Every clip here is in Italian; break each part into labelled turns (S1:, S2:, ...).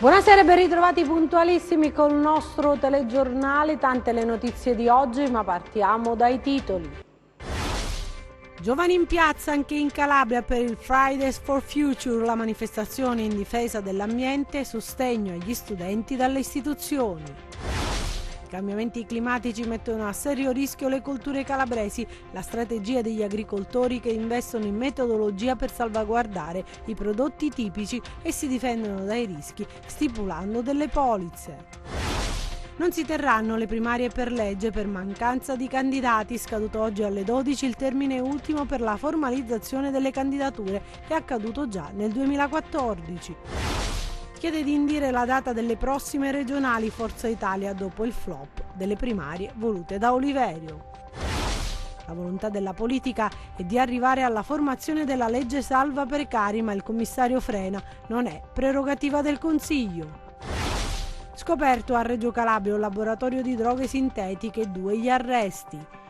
S1: Buonasera, ben ritrovati puntualissimi col nostro telegiornale, tante le notizie di oggi, ma partiamo dai titoli. Giovani in piazza anche in Calabria per il Fridays for Future, la manifestazione in difesa dell'ambiente e sostegno agli studenti dalle istituzioni. I cambiamenti climatici mettono a serio rischio le colture calabresi, la strategia degli agricoltori che investono in metodologia per salvaguardare i prodotti tipici e si difendono dai rischi stipulando delle polizze. Non si terranno le primarie per legge per mancanza di candidati, scaduto oggi alle 12 il termine ultimo per la formalizzazione delle candidature, è accaduto già nel 2014. Chiede di indire la data delle prossime regionali Forza Italia dopo il flop delle primarie volute da Oliverio. La volontà della politica è di arrivare alla formazione della legge salva precari, ma il commissario frena, non è prerogativa del Consiglio. Scoperto a Reggio Calabria un laboratorio di droghe sintetiche, 2 gli arresti.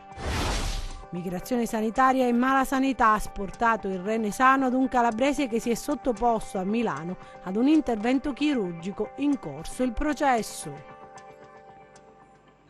S1: Migrazione sanitaria e mala sanità ha sportato il rene sano ad un calabrese che si è sottoposto a Milano ad un intervento chirurgico, in corso il processo.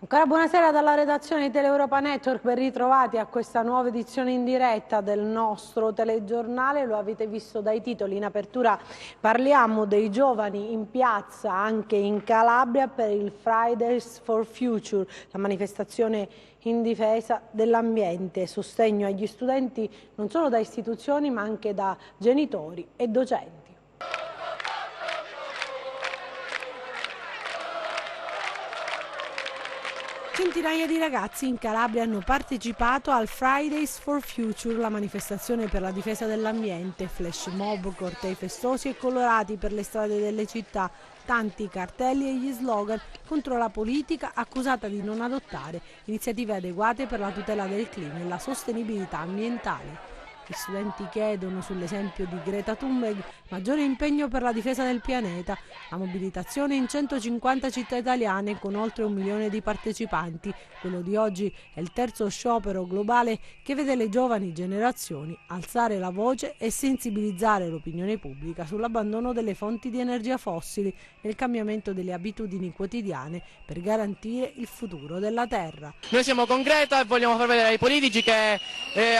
S1: Ancora buonasera dalla redazione di Teleuropa Network, ben ritrovati a questa nuova edizione in diretta del nostro telegiornale. Lo avete visto dai titoli, in apertura parliamo dei giovani in piazza anche in Calabria per il Fridays for Future, la manifestazione in difesa dell'ambiente, sostegno agli studenti non solo da istituzioni ma anche da genitori e docenti. Centinaia di ragazzi in Calabria hanno partecipato al Fridays for Future, la manifestazione per la difesa dell'ambiente, flash mob, cortei festosi e colorati per le strade delle città, tanti cartelli e gli slogan contro la politica accusata di non adottare iniziative adeguate per la tutela del clima e la sostenibilità ambientale. Gli studenti chiedono, sull'esempio di Greta Thunberg, maggiore impegno per la difesa del pianeta, la mobilitazione in 150 città italiane con oltre 1 milione di partecipanti. Quello di oggi è il terzo sciopero globale che vede le giovani generazioni alzare la voce e sensibilizzare l'opinione pubblica sull'abbandono delle fonti di energia fossili e il cambiamento delle abitudini quotidiane per garantire il futuro della Terra.
S2: Noi siamo con Greta e vogliamo far vedere ai politici che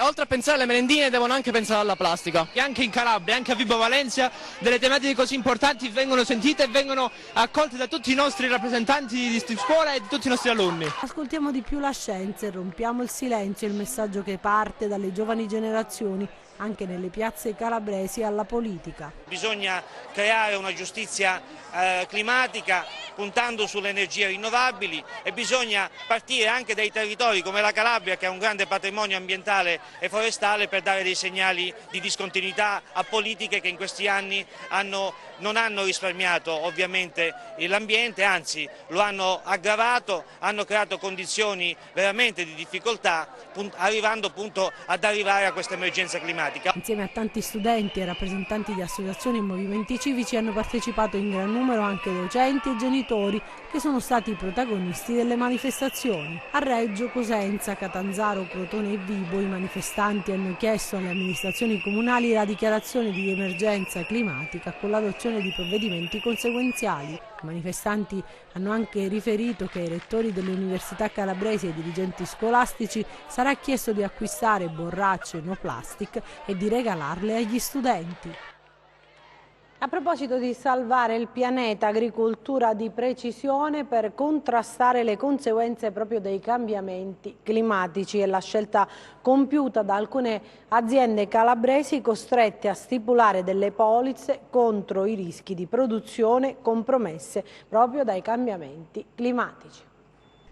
S2: oltre a pensare alle merendine devono anche pensare alla plastica.
S3: E anche in Calabria, anche a Vibo Valentia, delle tematiche così importanti vengono sentite e vengono accolte da tutti i nostri rappresentanti di scuola e di tutti i nostri alunni.
S1: Ascoltiamo di più la scienza e rompiamo il silenzio, il messaggio che parte dalle giovani generazioni anche nelle piazze calabresi alla politica.
S4: Bisogna creare una giustizia climatica puntando sulle energie rinnovabili e bisogna partire anche dai territori come la Calabria, che ha un grande patrimonio ambientale e forestale, per dare dei segnali di discontinuità a politiche che in questi anni non hanno risparmiato ovviamente l'ambiente, anzi lo hanno aggravato, hanno creato condizioni veramente di difficoltà, arrivando appunto ad arrivare a questa emergenza climatica.
S1: Insieme a tanti studenti e rappresentanti di associazioni e movimenti civici hanno partecipato in gran numero anche docenti e genitori che sono stati i protagonisti delle manifestazioni. A Reggio, Cosenza, Catanzaro, Crotone e Vibo i manifestanti hanno chiesto alle amministrazioni comunali la dichiarazione di emergenza climatica con l'adozione di provvedimenti conseguenziali. I manifestanti hanno anche riferito che ai rettori delle università calabresi e ai dirigenti scolastici sarà chiesto di acquistare borracce no plastic e di regalarle agli studenti. A proposito di salvare il pianeta, agricoltura di precisione per contrastare le conseguenze proprio dei cambiamenti climatici è la scelta compiuta da alcune aziende calabresi costrette a stipulare delle polizze contro i rischi di produzione compromesse proprio dai cambiamenti climatici.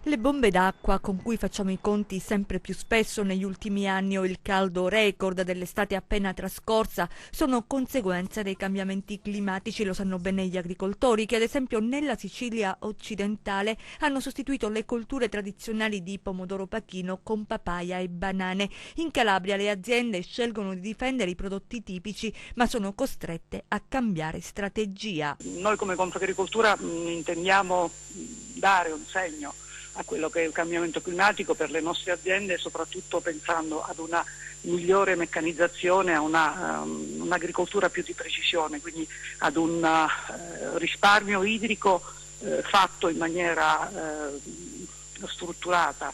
S5: Le bombe d'acqua con cui facciamo i conti sempre più spesso negli ultimi anni o il caldo record dell'estate appena trascorsa sono conseguenza dei cambiamenti climatici, lo sanno bene gli agricoltori che ad esempio nella Sicilia occidentale hanno sostituito le colture tradizionali di pomodoro pachino con papaya e banane. In Calabria le aziende scelgono di difendere i prodotti tipici ma sono costrette a cambiare strategia.
S6: Noi come Confagricoltura intendiamo dare un segno a quello che è il cambiamento climatico per le nostre aziende, soprattutto pensando ad una migliore meccanizzazione, a un'agricoltura più di precisione, quindi ad un risparmio idrico fatto in maniera strutturata.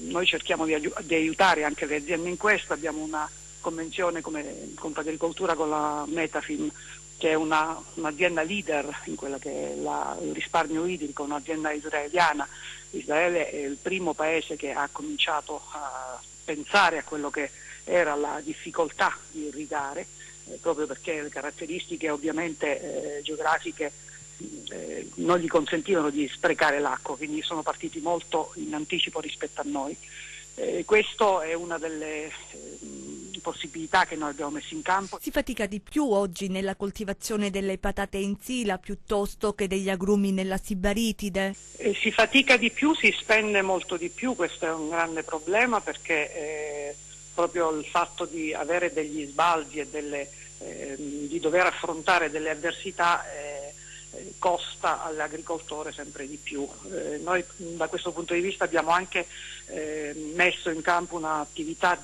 S6: Noi cerchiamo di aiutare anche le aziende in questo, abbiamo una convenzione come Confagricoltura con la Metafin, che è un'azienda leader in quella che è il risparmio idrico, un'azienda israeliana. Israele è il primo paese che ha cominciato a pensare a quello che era la difficoltà di irrigare, proprio perché le caratteristiche ovviamente geografiche non gli consentivano di sprecare l'acqua, quindi sono partiti molto in anticipo rispetto a noi. Questo è una delle possibilità che noi abbiamo messo in campo.
S5: Si fatica di più oggi nella coltivazione delle patate in Sila piuttosto che degli agrumi nella Sibaritide?
S6: Si fatica di più, si spende molto di più, questo è un grande problema perché proprio il fatto di avere degli sbalzi e di dover affrontare delle avversità costa all'agricoltore sempre di più. Noi da questo punto di vista abbiamo anche messo in campo un'attività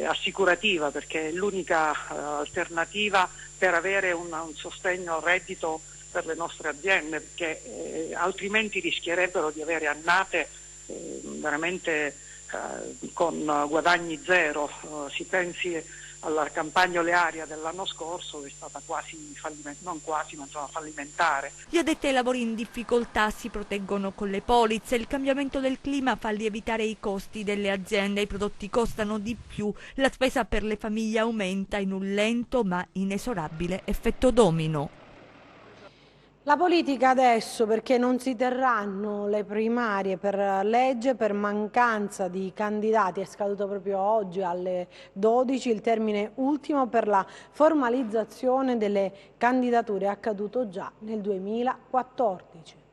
S6: assicurativa, perché è l'unica alternativa per avere un sostegno al reddito per le nostre aziende, perché altrimenti rischierebbero di avere annate veramente con guadagni zero. Si pensi alla campagna olearia dell'anno scorso, che è stata fallimentare.
S5: Gli addetti ai lavori in difficoltà si proteggono con le polizze. Il cambiamento del clima fa lievitare i costi delle aziende, i prodotti costano di più, la spesa per le famiglie aumenta in un lento ma inesorabile effetto domino.
S1: La politica adesso, perché non si terranno le primarie per legge per mancanza di candidati, è scaduto proprio oggi alle 12 il termine ultimo per la formalizzazione delle candidature, è accaduto già nel 2014.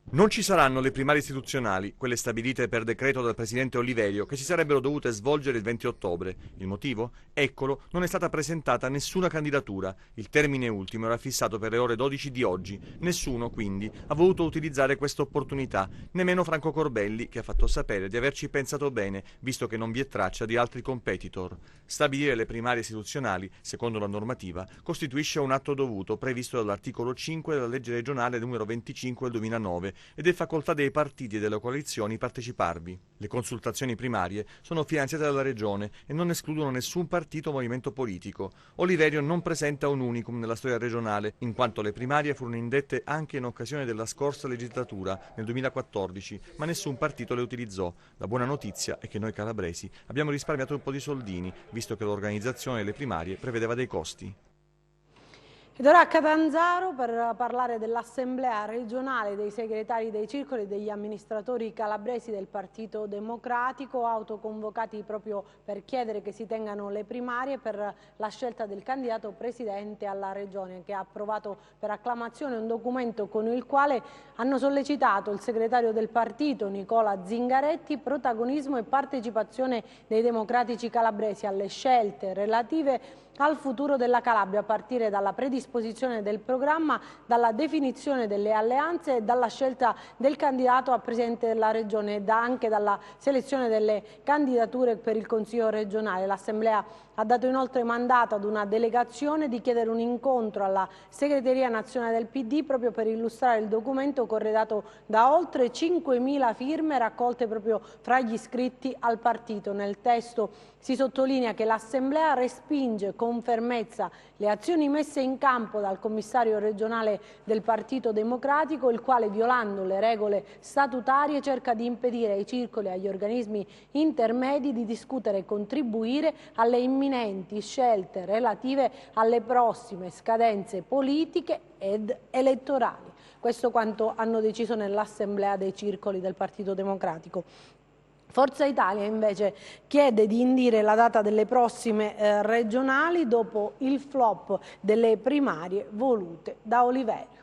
S7: Non ci saranno le primarie istituzionali, quelle stabilite per decreto dal presidente Oliverio, che si sarebbero dovute svolgere il 20 ottobre. Il motivo? Eccolo, non è stata presentata nessuna candidatura. Il termine ultimo era fissato per le ore 12 di oggi. Nessuno, quindi, ha voluto utilizzare questa opportunità, nemmeno Franco Corbelli, che ha fatto sapere di averci pensato bene, visto che non vi è traccia di altri competitor. Stabilire le primarie istituzionali, secondo la normativa, costituisce un atto dovuto previsto dall'articolo 5 della legge regionale numero 25 del 2009, ed è facoltà dei partiti e delle coalizioni parteciparvi. Le consultazioni primarie sono finanziate dalla Regione e non escludono nessun partito o movimento politico. Oliverio non presenta un unicum nella storia regionale, in quanto le primarie furono indette anche in occasione della scorsa legislatura, nel 2014, ma nessun partito le utilizzò. La buona notizia è che noi calabresi abbiamo risparmiato un po' di soldini, visto che l'organizzazione delle primarie prevedeva dei costi.
S1: Ed ora a Catanzaro per parlare dell'assemblea regionale dei segretari dei circoli e degli amministratori calabresi del Partito Democratico, autoconvocati proprio per chiedere che si tengano le primarie per la scelta del candidato presidente alla regione, che ha approvato per acclamazione un documento con il quale hanno sollecitato il segretario del partito Nicola Zingaretti protagonismo e partecipazione dei democratici calabresi alle scelte relative al futuro della Calabria, a partire dalla predisposizione del programma, dalla definizione delle alleanze e dalla scelta del candidato a presidente della regione e anche dalla selezione delle candidature per il Consiglio regionale. L'Assemblea ha dato inoltre mandato ad una delegazione di chiedere un incontro alla segreteria nazionale del PD proprio per illustrare il documento corredato da oltre 5.000 firme raccolte proprio fra gli iscritti al partito. Nel testo si sottolinea che l'Assemblea respinge con fermezza le azioni messe in campo dal commissario regionale del Partito Democratico, il quale, violando le regole statutarie, cerca di impedire ai circoli e agli organismi intermedi di discutere e contribuire alle imminenti scelte relative alle prossime scadenze politiche ed elettorali. Questo quanto hanno deciso nell'Assemblea dei circoli del Partito Democratico. Forza Italia invece chiede di indire la data delle prossime regionali dopo il flop delle primarie volute da Oliverio.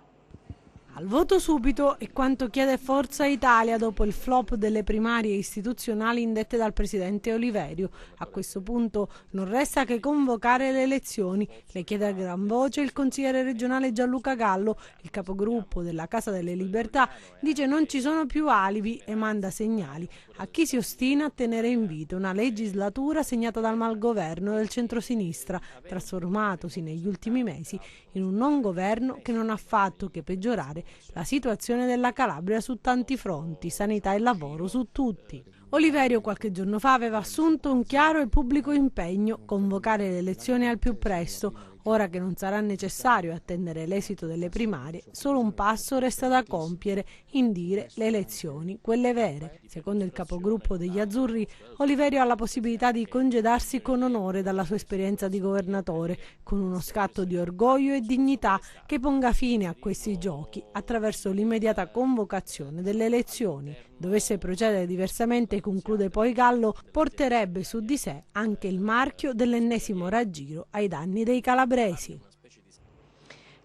S1: Al voto subito è quanto chiede Forza Italia dopo il flop delle primarie istituzionali indette dal presidente Oliverio. A questo punto non resta che convocare le elezioni. Le chiede a gran voce il consigliere regionale Gianluca Gallo. Il capogruppo della Casa delle Libertà dice non ci sono più alibi e manda segnali a chi si ostina a tenere in vita una legislatura segnata dal malgoverno del centrosinistra, trasformatosi negli ultimi mesi in un non governo che non ha fatto che peggiorare la situazione della Calabria su tanti fronti, sanità e lavoro su tutti. Oliverio qualche giorno fa aveva assunto un chiaro e pubblico impegno: convocare le elezioni al più presto. Ora che non sarà necessario attendere l'esito delle primarie, solo un passo resta da compiere: indire le elezioni, quelle vere. Secondo il capogruppo degli Azzurri, Oliverio ha la possibilità di congedarsi con onore dalla sua esperienza di governatore, con uno scatto di orgoglio e dignità che ponga fine a questi giochi attraverso l'immediata convocazione delle elezioni. Dovesse procedere diversamente, conclude poi Gallo, porterebbe su di sé anche il marchio dell'ennesimo raggiro ai danni dei calabresi.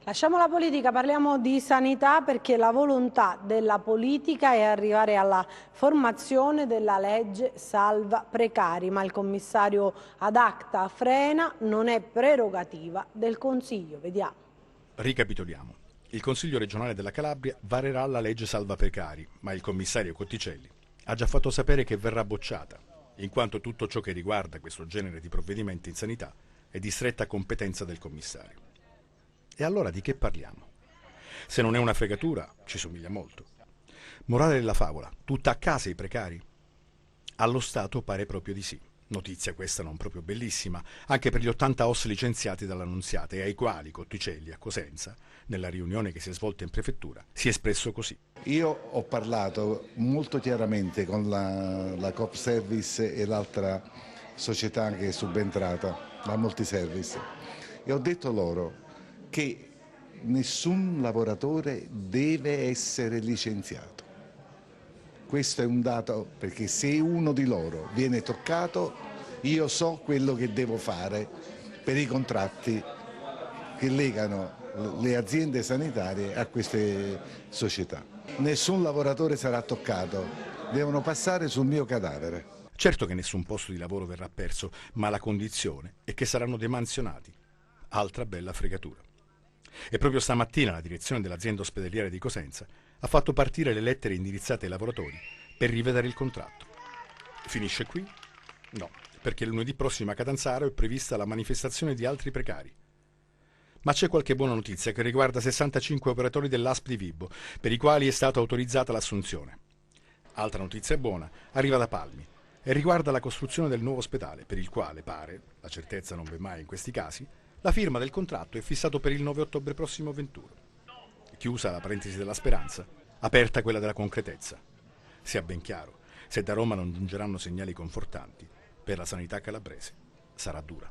S1: Lasciamo la politica, parliamo di sanità, perché la volontà della politica è arrivare alla formazione della legge salva precari, ma il commissario ad acta frena, non è prerogativa del Consiglio. Vediamo.
S8: Ricapitoliamo. Il Consiglio regionale della Calabria varerà la legge salva precari, ma il commissario Cotticelli ha già fatto sapere che verrà bocciata, in quanto tutto ciò che riguarda questo genere di provvedimenti in sanità è di stretta competenza del commissario. E allora di che parliamo? Se non è una fregatura, ci somiglia molto. Morale della favola, tutta a casa i precari? Allo Stato pare proprio di sì. Notizia questa non proprio bellissima, anche per gli 80 OS licenziati dall'Annunziata e ai quali Cotticelli a Cosenza, nella riunione che si è svolta in prefettura, si è espresso così.
S9: Io ho parlato molto chiaramente con la Coop Service e l'altra società che è subentrata, la Multiservice, e ho detto loro che nessun lavoratore deve essere licenziato. Questo è un dato, perché se uno di loro viene toccato, io so quello che devo fare per i contratti che legano le aziende sanitarie a queste società. Nessun lavoratore sarà toccato, devono passare sul mio cadavere.
S8: Certo che nessun posto di lavoro verrà perso, ma la condizione è che saranno demansionati. Altra bella fregatura. E proprio stamattina la direzione dell'azienda ospedaliera di Cosenza ha fatto partire le lettere indirizzate ai lavoratori per rivedere il contratto. Finisce qui? No, perché lunedì prossimo a Catanzaro è prevista la manifestazione di altri precari. Ma c'è qualche buona notizia che riguarda 65 operatori dell'ASP di Vibo, per i quali è stata autorizzata l'assunzione. Altra notizia buona arriva da Palmi e riguarda la costruzione del nuovo ospedale, per il quale pare, la certezza non v'è mai in questi casi, la firma del contratto è fissato per il 9 ottobre prossimo venturo. Chiusa la parentesi della speranza, aperta quella della concretezza. Sia ben chiaro, se da Roma non giungeranno segnali confortanti, per la sanità calabrese sarà dura.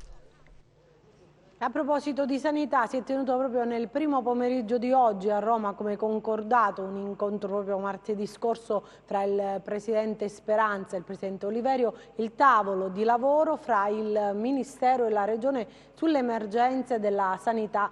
S1: A proposito di sanità, si è tenuto proprio nel primo pomeriggio di oggi a Roma, come concordato, un incontro proprio martedì scorso fra il Presidente Speranza e il Presidente Oliverio, il tavolo di lavoro fra il Ministero e la Regione sulle emergenze della sanità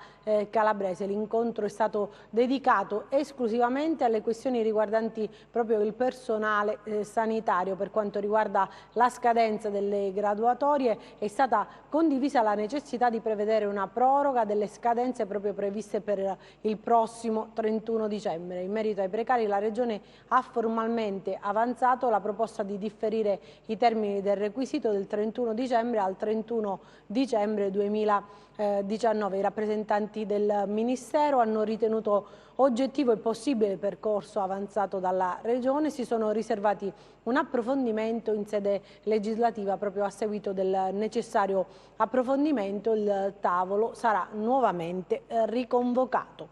S1: calabrese. L'incontro è stato dedicato esclusivamente alle questioni riguardanti proprio il personale sanitario. Per quanto riguarda la scadenza delle graduatorie, è stata condivisa la necessità di prevedere una proroga delle scadenze proprio previste per il prossimo 31 dicembre. In merito ai precari, la Regione ha formalmente avanzato la proposta di differire i termini del requisito del 31 dicembre al 31 dicembre 2019. I rappresentanti del Ministero hanno ritenuto oggettivo e possibile il percorso avanzato dalla Regione, si sono riservati un approfondimento in sede legislativa. Proprio a seguito del necessario approfondimento il tavolo sarà nuovamente riconvocato.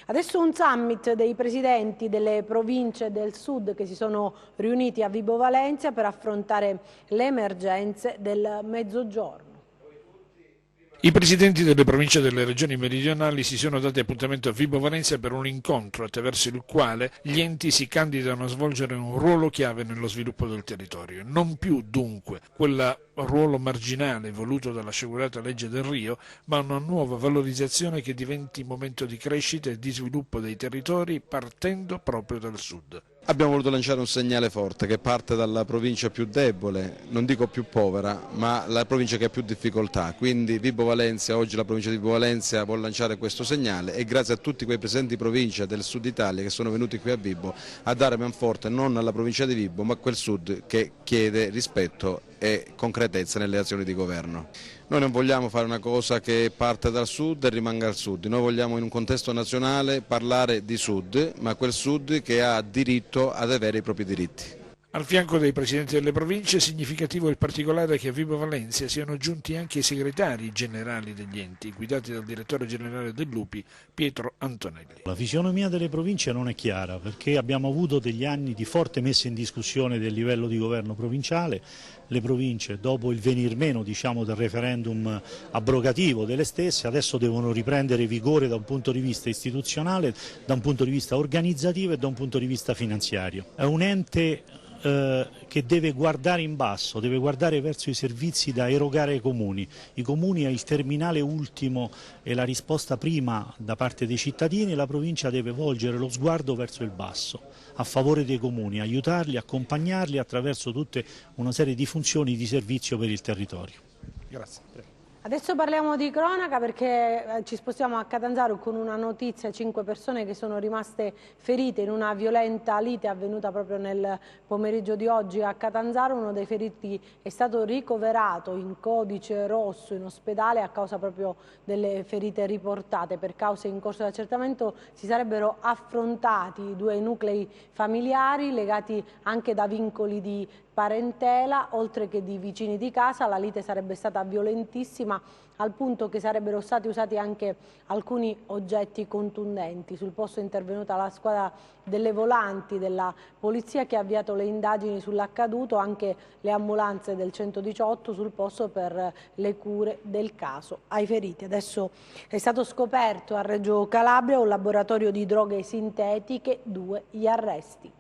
S1: Adesso un summit dei presidenti delle province del sud che si sono riuniti a Vibo Valentia per affrontare le emergenze del Mezzogiorno.
S10: I presidenti delle province e delle regioni meridionali si sono dati appuntamento a Vibo Valentia per un incontro attraverso il quale gli enti si candidano a svolgere un ruolo chiave nello sviluppo del territorio. Non più dunque quel ruolo marginale voluto dalla sciagurata legge del Rio, ma una nuova valorizzazione che diventi momento di crescita e di sviluppo dei territori partendo proprio dal sud.
S11: Abbiamo voluto lanciare un segnale forte che parte dalla provincia più debole, non dico più povera, ma la provincia che ha più difficoltà. Quindi Vibo Valentia, oggi la provincia di Vibo Valentia vuole lanciare questo segnale e grazie a tutti quei presidenti di provincia del sud Italia che sono venuti qui a Vibo a dare manforte non alla provincia di Vibo ma a quel sud che chiede rispetto e concretezza nelle azioni di governo. Noi non vogliamo fare una cosa che parte dal sud e rimanga al sud, noi vogliamo in un contesto nazionale parlare di sud, ma quel sud che ha diritto ad avere i propri diritti.
S10: Al fianco dei presidenti delle province è significativo il particolare che a Vibo Valentia siano giunti anche i segretari generali degli enti, guidati dal direttore generale dell'UPI, Pietro Antonelli.
S12: La fisionomia delle province non è chiara perché abbiamo avuto degli anni di forte messa in discussione del livello di governo provinciale. Le province, dopo il venir meno del referendum abrogativo delle stesse, adesso devono riprendere vigore da un punto di vista istituzionale, da un punto di vista organizzativo e da un punto di vista finanziario. È un ente che deve guardare in basso, deve guardare verso i servizi da erogare ai comuni. I comuni è il terminale ultimo e la risposta prima da parte dei cittadini, la provincia deve volgere lo sguardo verso il basso, a favore dei comuni, aiutarli, accompagnarli attraverso tutte una serie di funzioni di servizio per il territorio.
S10: Grazie.
S1: Adesso parliamo di cronaca perché ci spostiamo a Catanzaro con una notizia: 5 persone che sono rimaste ferite in una violenta lite avvenuta proprio nel pomeriggio di oggi a Catanzaro. Uno dei feriti è stato ricoverato in codice rosso in ospedale a causa proprio delle ferite riportate. Per cause in corso di accertamento si sarebbero affrontati 2 nuclei familiari legati anche da vincoli di parentela, oltre che di vicini di casa. La lite sarebbe stata violentissima al punto che sarebbero stati usati anche alcuni oggetti contundenti. Sul posto è intervenuta la squadra delle volanti della polizia che ha avviato le indagini sull'accaduto, anche le ambulanze del 118 sul posto per le cure del caso ai feriti. Adesso è stato scoperto a Reggio Calabria un laboratorio di droghe sintetiche, 2 gli arresti.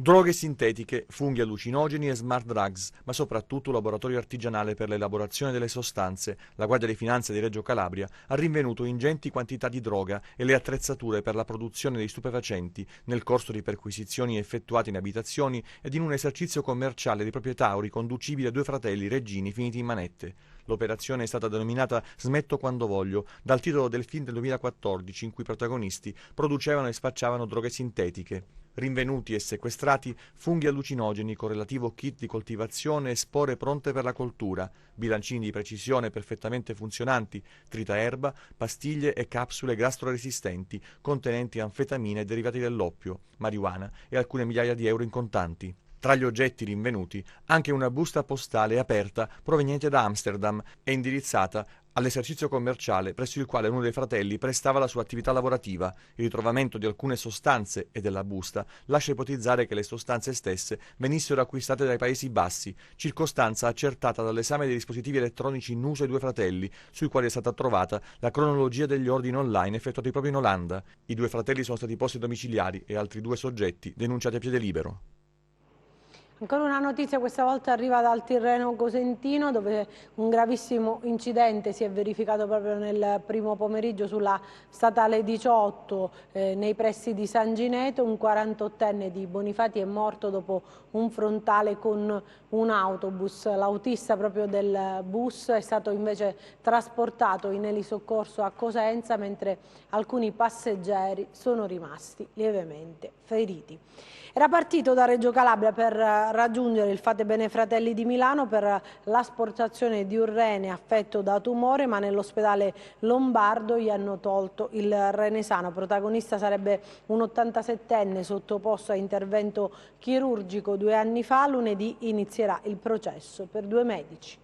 S7: Droghe sintetiche, funghi allucinogeni e smart drugs, ma soprattutto un laboratorio artigianale per l'elaborazione delle sostanze. La Guardia di Finanza di Reggio Calabria ha rinvenuto ingenti quantità di droga e le attrezzature per la produzione di stupefacenti nel corso di perquisizioni effettuate in abitazioni ed in un esercizio commerciale di proprietà o riconducibile a 2 fratelli reggini finiti in manette. L'operazione è stata denominata Smetto quando voglio, dal titolo del film del 2014 in cui i protagonisti producevano e spacciavano droghe sintetiche. Rinvenuti e sequestrati funghi allucinogeni con relativo kit di coltivazione e spore pronte per la coltura, bilancini di precisione perfettamente funzionanti, tritaerba, pastiglie e capsule gastroresistenti contenenti anfetamine e derivati dell'oppio, marijuana e alcune migliaia di euro in contanti. Tra gli oggetti rinvenuti anche una busta postale aperta proveniente da Amsterdam e indirizzata all'esercizio commerciale presso il quale uno dei fratelli prestava la sua attività lavorativa. Il ritrovamento di alcune sostanze e della busta lascia ipotizzare che le sostanze stesse venissero acquistate dai Paesi Bassi, circostanza accertata dall'esame dei dispositivi elettronici in uso ai 2 fratelli, sui quali è stata trovata la cronologia degli ordini online effettuati proprio in Olanda. I 2 fratelli sono stati posti domiciliari e altri 2 soggetti denunciati a piede libero.
S1: Ancora una notizia, questa volta arriva dal Tirreno Cosentino, dove un gravissimo incidente si è verificato proprio nel primo pomeriggio sulla statale 18 nei pressi di San Gineto. Un 48enne di Bonifati è morto dopo un frontale con un autobus. L'autista proprio del bus è stato invece trasportato in elisoccorso a Cosenza, mentre alcuni passeggeri sono rimasti lievemente feriti. Era partito da Reggio Calabria per raggiungere il Fate Bene Fratelli di Milano per l'asportazione di un rene affetto da tumore, ma nell'ospedale lombardo gli hanno tolto il rene sano. Protagonista sarebbe un 87enne sottoposto a intervento chirurgico 2 anni fa. Lunedì inizierà il processo per 2 medici.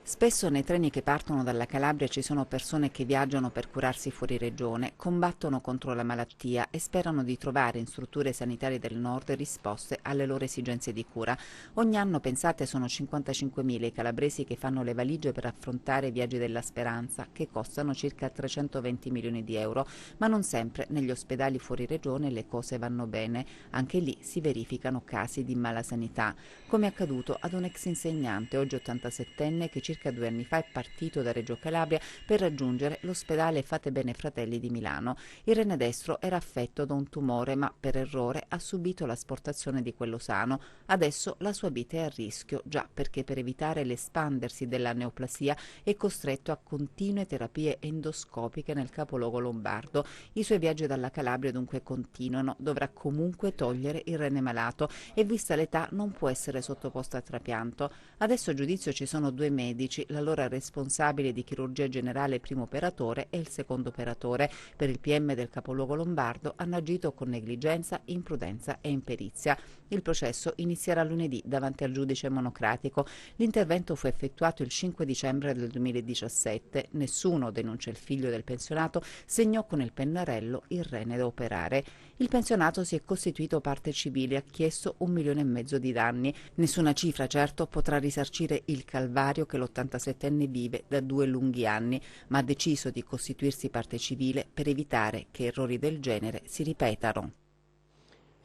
S13: Spesso nei treni che partono dalla Calabria ci sono persone che viaggiano per curarsi fuori regione, combattono contro la malattia e sperano di trovare in strutture sanitarie del nord risposte alle loro esigenze di cura. Ogni anno, pensate, sono 55.000 i calabresi che fanno le valigie per affrontare i viaggi della speranza, che costano circa 320 milioni di euro, ma non sempre negli ospedali fuori regione le cose vanno bene. Anche lì si verificano casi di malasanità, come è accaduto ad un ex insegnante, oggi 87enne, che circa 2 anni fa è partito da Reggio Calabria per raggiungere l'ospedale Fate Bene Fratelli di Milano. Il rene destro era affetto da un tumore, ma per errore ha subito l'asportazione di quello sano. Adesso la sua vita è a rischio, già perché per evitare l'espandersi della neoplasia è costretto a continue terapie endoscopiche nel capoluogo lombardo. I suoi viaggi dalla Calabria dunque continuano, dovrà comunque togliere il rene malato e vista l'età non può essere sottoposto a trapianto. Adesso a giudizio ci sono 2 medici, l'allora responsabile di chirurgia generale primo operatore e il secondo operatore. Per il PM del capoluogo lombardo hanno agito con negligenza, imprudenza e imperizia. Il processo inizierà lunedì davanti al giudice monocratico. L'intervento fu effettuato il 5 dicembre del 2017. Nessuno, denuncia il figlio del pensionato, segnò con il pennarello il rene da operare. Il pensionato si è costituito parte civile e ha chiesto 1,5 milioni di danni. Nessuna cifra, certo, potrà risarcire il calvario che l'87enne vive da 2 lunghi anni, ma ha deciso di costituirsi parte civile per evitare che errori del genere si ripetano.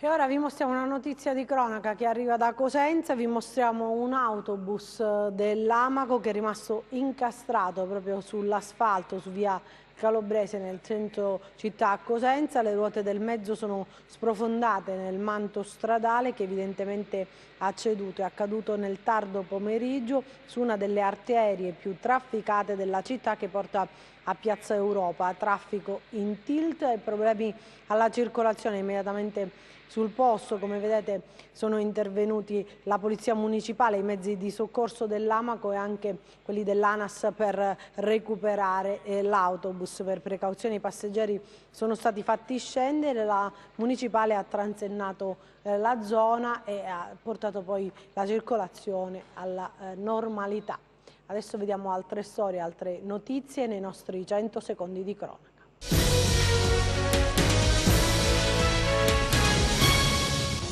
S1: E ora vi mostriamo una notizia di cronaca che arriva da Cosenza. Vi mostriamo un autobus dell'Amaco che è rimasto incastrato proprio sull'asfalto, su via Calabrese nel centro città a Cosenza. Le ruote del mezzo sono sprofondate nel manto stradale che evidentemente ha ceduto. È accaduto nel tardo pomeriggio su una delle arterie più trafficate della città che porta a Piazza Europa. Traffico in tilt e problemi alla circolazione. Immediatamente sul posto, come vedete, sono intervenuti la Polizia Municipale, i mezzi di soccorso dell'Amaco e anche quelli dell'ANAS per recuperare l'autobus. Per precauzione i passeggeri sono stati fatti scendere, la Municipale ha transennato la zona e ha portato poi la circolazione alla normalità. Adesso vediamo altre storie, altre notizie nei nostri 100 secondi di cronaca.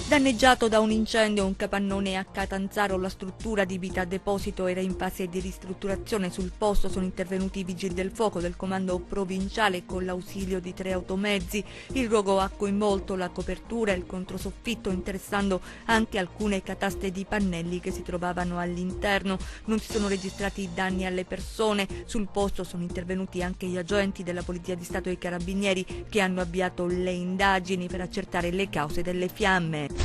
S5: Danneggiato da un incendio un capannone a Catanzaro, la struttura di Vita Deposito era in fase di ristrutturazione. Sul posto sono intervenuti i vigili del fuoco del comando provinciale con l'ausilio di 3 automezzi. Il rogo ha coinvolto la copertura e il controsoffitto, interessando anche alcune cataste di pannelli che si trovavano all'interno. Non si sono registrati danni alle persone. Sul posto sono intervenuti anche gli agenti della Polizia di Stato e i Carabinieri che hanno avviato le indagini per accertare le cause delle fiamme.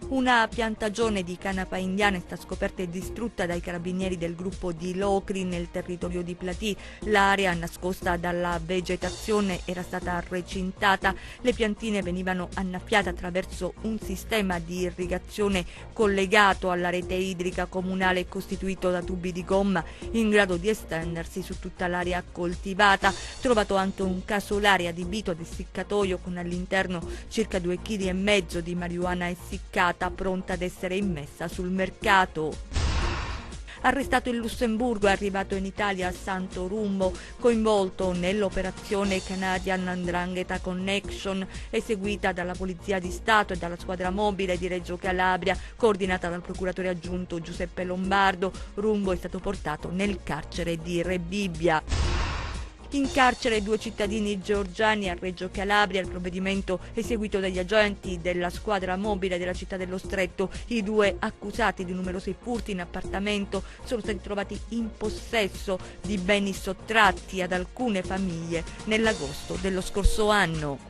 S5: Una piantagione di canapa indiana è stata scoperta e distrutta dai carabinieri del gruppo di Locri nel territorio di Platì. L'area nascosta dalla vegetazione era stata recintata. Le piantine venivano annaffiate attraverso un sistema di irrigazione collegato alla rete idrica comunale costituito da tubi di gomma in grado di estendersi su tutta l'area coltivata. Trovato anche un casolare adibito ad essiccatoio con all'interno circa 2,5 kg di marijuana essiccata pronta ad essere immessa sul mercato. Arrestato in Lussemburgo, è arrivato in Italia a Santo Rumbo, coinvolto nell'operazione Canadian 'Ndrangheta Connection eseguita dalla Polizia di Stato e dalla squadra mobile di Reggio Calabria, coordinata dal procuratore aggiunto Giuseppe Lombardo. Rumbo è stato portato nel carcere di Rebibbia. In carcere 2 cittadini georgiani a Reggio Calabria, il provvedimento eseguito dagli agenti della squadra mobile della città dello Stretto. I 2 accusati di numerosi furti in appartamento sono stati trovati in possesso di beni sottratti ad alcune famiglie nell'agosto dello scorso anno.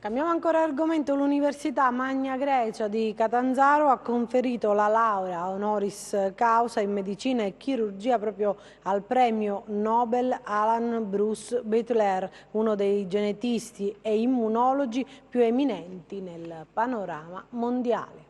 S1: Cambiamo ancora argomento. L'Università Magna Grecia di Catanzaro ha conferito la laurea honoris causa in medicina e chirurgia proprio al premio Nobel Alan Bruce Beutler, uno dei genetisti e immunologi più eminenti nel panorama mondiale.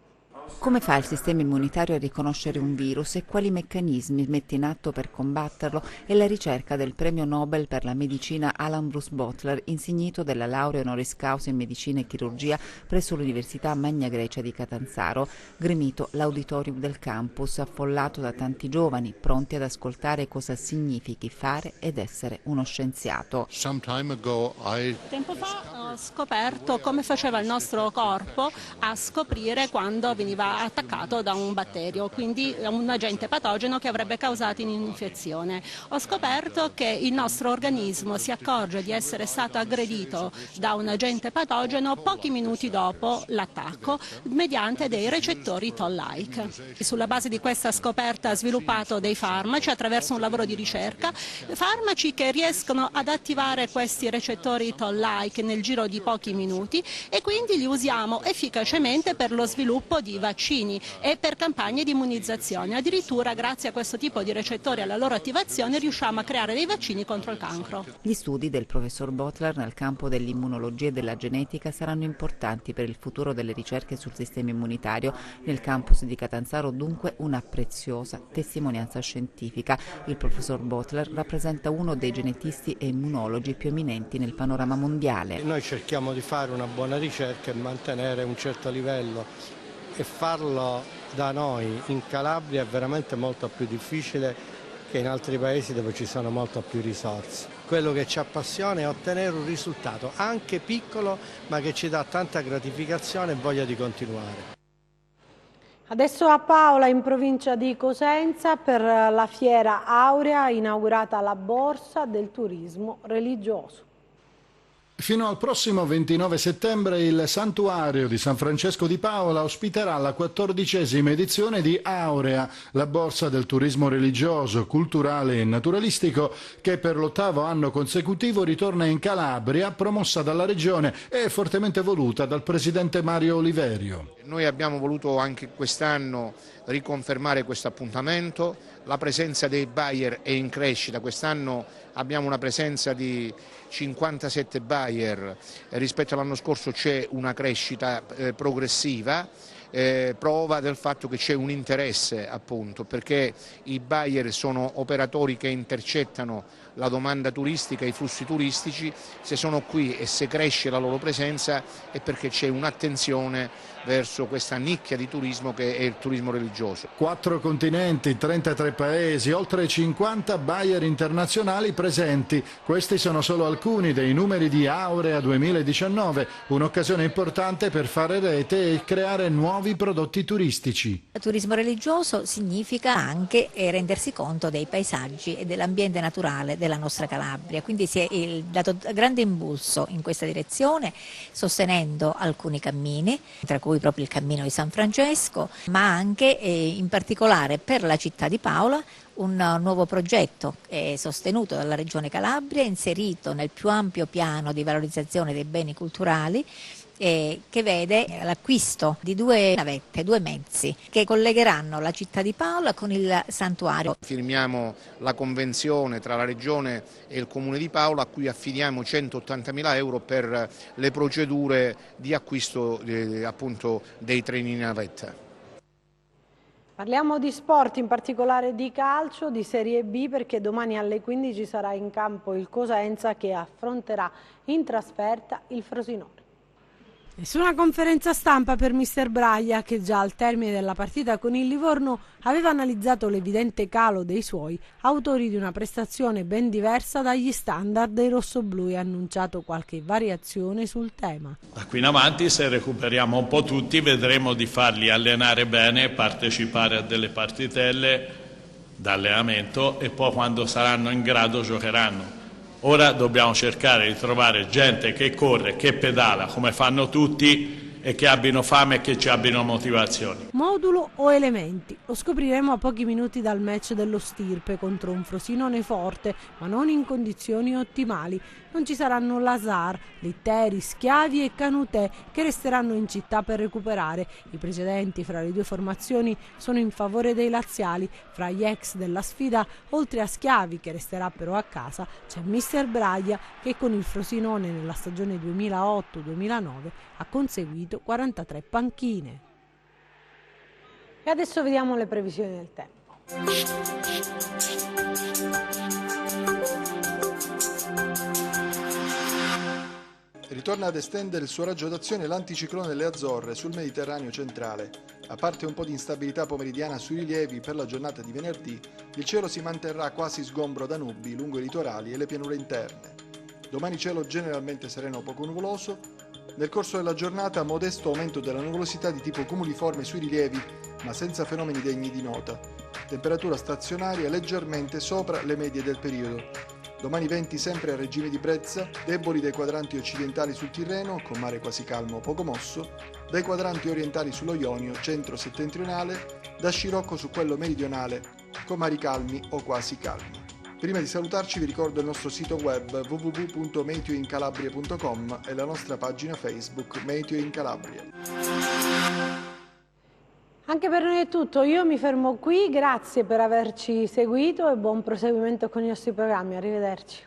S13: Come fa il sistema immunitario a riconoscere un virus e quali meccanismi mette in atto per combatterlo è la ricerca del premio Nobel per la medicina Alan Bruce Boteler, insignito della laurea honoris causa in medicina e chirurgia presso l'Università Magna Grecia di Catanzaro. Gremito l'auditorium del campus, affollato da tanti giovani pronti ad ascoltare cosa significhi fare ed essere uno scienziato.
S14: Tempo fa ho scoperto come faceva il nostro corpo a scoprire quando veniva attaccato da un batterio, quindi un agente patogeno che avrebbe causato un'infezione. Ho scoperto che il nostro organismo si accorge di essere stato aggredito da un agente patogeno pochi minuti dopo l'attacco mediante dei recettori Toll-like. Sulla base di questa scoperta ha sviluppato dei farmaci attraverso un lavoro di ricerca, farmaci che riescono ad attivare questi recettori Toll-like nel giro di pochi minuti e quindi li usiamo efficacemente per lo sviluppo di vaccini e per campagne di immunizzazione. Addirittura grazie a questo tipo di recettori e alla loro attivazione riusciamo a creare dei vaccini contro il cancro.
S13: Gli studi del professor Boteler nel campo dell'immunologia e della genetica saranno importanti per il futuro delle ricerche sul sistema immunitario. Nel campus di Catanzaro dunque una preziosa testimonianza scientifica. Il professor Boteler rappresenta uno dei genetisti e immunologi più eminenti nel panorama mondiale.
S15: Noi cerchiamo di fare una buona ricerca e mantenere un certo livello, e farlo da noi in Calabria è veramente molto più difficile che in altri paesi dove ci sono molto più risorse. Quello che ci appassiona è ottenere un risultato anche piccolo ma che ci dà tanta gratificazione e voglia di continuare.
S1: Adesso a Paola, in provincia di Cosenza, per la fiera Aurea, inaugurata la borsa del turismo religioso.
S16: Fino al prossimo 29 settembre il Santuario di San Francesco di Paola ospiterà la 14ª edizione di Aurea, la borsa del turismo religioso, culturale e naturalistico che per l'8º anno consecutivo ritorna in Calabria, promossa dalla Regione e fortemente voluta dal Presidente Mario Oliverio.
S17: Noi abbiamo voluto anche quest'anno riconfermare questo appuntamento, la presenza dei buyer è in crescita, quest'anno abbiamo una presenza di 57 buyer, rispetto all'anno scorso c'è una crescita progressiva, prova del fatto che c'è un interesse appunto perché i buyer sono operatori che intercettano la domanda turistica, i flussi turistici, se sono qui e se cresce la loro presenza è perché c'è un'attenzione verso questa nicchia di turismo che è il turismo religioso.
S16: 4 continenti, 33 paesi, oltre 50 buyer internazionali presenti. Questi sono solo alcuni dei numeri di Aurea 2019, un'occasione importante per fare rete e creare nuovi prodotti turistici.
S18: Il turismo religioso significa anche rendersi conto dei paesaggi e dell'ambiente naturale della nostra Calabria, quindi si è dato grande impulso in questa direzione sostenendo alcuni cammini, tra cui proprio il cammino di San Francesco, ma anche in particolare per la città di Paola un nuovo progetto sostenuto dalla Regione Calabria, inserito nel più ampio piano di valorizzazione dei beni culturali, che vede l'acquisto di 2 navette, 2 mezzi che collegheranno la città di Paola con il santuario.
S17: Firmiamo la convenzione tra la Regione e il Comune di Paola a cui affidiamo 180.000 euro per le procedure di acquisto appunto dei treni in navetta.
S1: Parliamo di sport, in particolare di calcio, di Serie B, perché domani alle 15 sarà in campo il Cosenza che affronterà in trasferta il Frosinone. Nessuna conferenza stampa per mister Braglia, che già al termine della partita con il Livorno aveva analizzato l'evidente calo dei suoi, autori di una prestazione ben diversa dagli standard dei rossoblù, e ha annunciato qualche variazione sul tema.
S19: Da qui in avanti, se recuperiamo un po' tutti, vedremo di farli allenare bene, partecipare a delle partitelle d'allenamento e poi quando saranno in grado giocheranno. Ora dobbiamo cercare di trovare gente che corre, che pedala, come fanno tutti, e che abbiano fame e che ci abbiano motivazioni.
S1: Modulo o elementi? Lo scopriremo a pochi minuti dal match dello Stirpe contro un Frosinone forte, ma non in condizioni ottimali. Non ci saranno Lazar, Litteri, Schiavi e Canutè, che resteranno in città per recuperare. I precedenti fra le 2 formazioni sono in favore dei laziali. Fra gli ex della sfida, oltre a Schiavi, che resterà però a casa, c'è mister Braglia, che con il Frosinone nella stagione 2008-2009 ha conseguito 43 panchine. E adesso vediamo le previsioni del tempo.
S20: Ritorna ad estendere il suo raggio d'azione l'anticiclone delle Azzorre sul Mediterraneo centrale. A parte un po' di instabilità pomeridiana sui rilievi per la giornata di venerdì, il cielo si manterrà quasi sgombro da nubi lungo i litorali e le pianure interne. Domani cielo generalmente sereno o poco nuvoloso. Nel corso della giornata modesto aumento della nuvolosità di tipo cumuliforme sui rilievi, ma senza fenomeni degni di nota. Temperatura stazionaria leggermente sopra le medie del periodo. Domani venti sempre a regime di brezza, deboli dai quadranti occidentali sul Tirreno, con mare quasi calmo o poco mosso, dai quadranti orientali sullo Ionio, centro-settentrionale, da scirocco su quello meridionale, con mari calmi o quasi calmi. Prima di salutarci vi ricordo il nostro sito web www.meteoincalabria.com e la nostra pagina Facebook Meteo in Calabria.
S1: Anche per noi è tutto, io mi fermo qui, grazie per averci seguito e buon proseguimento con i nostri programmi, arrivederci.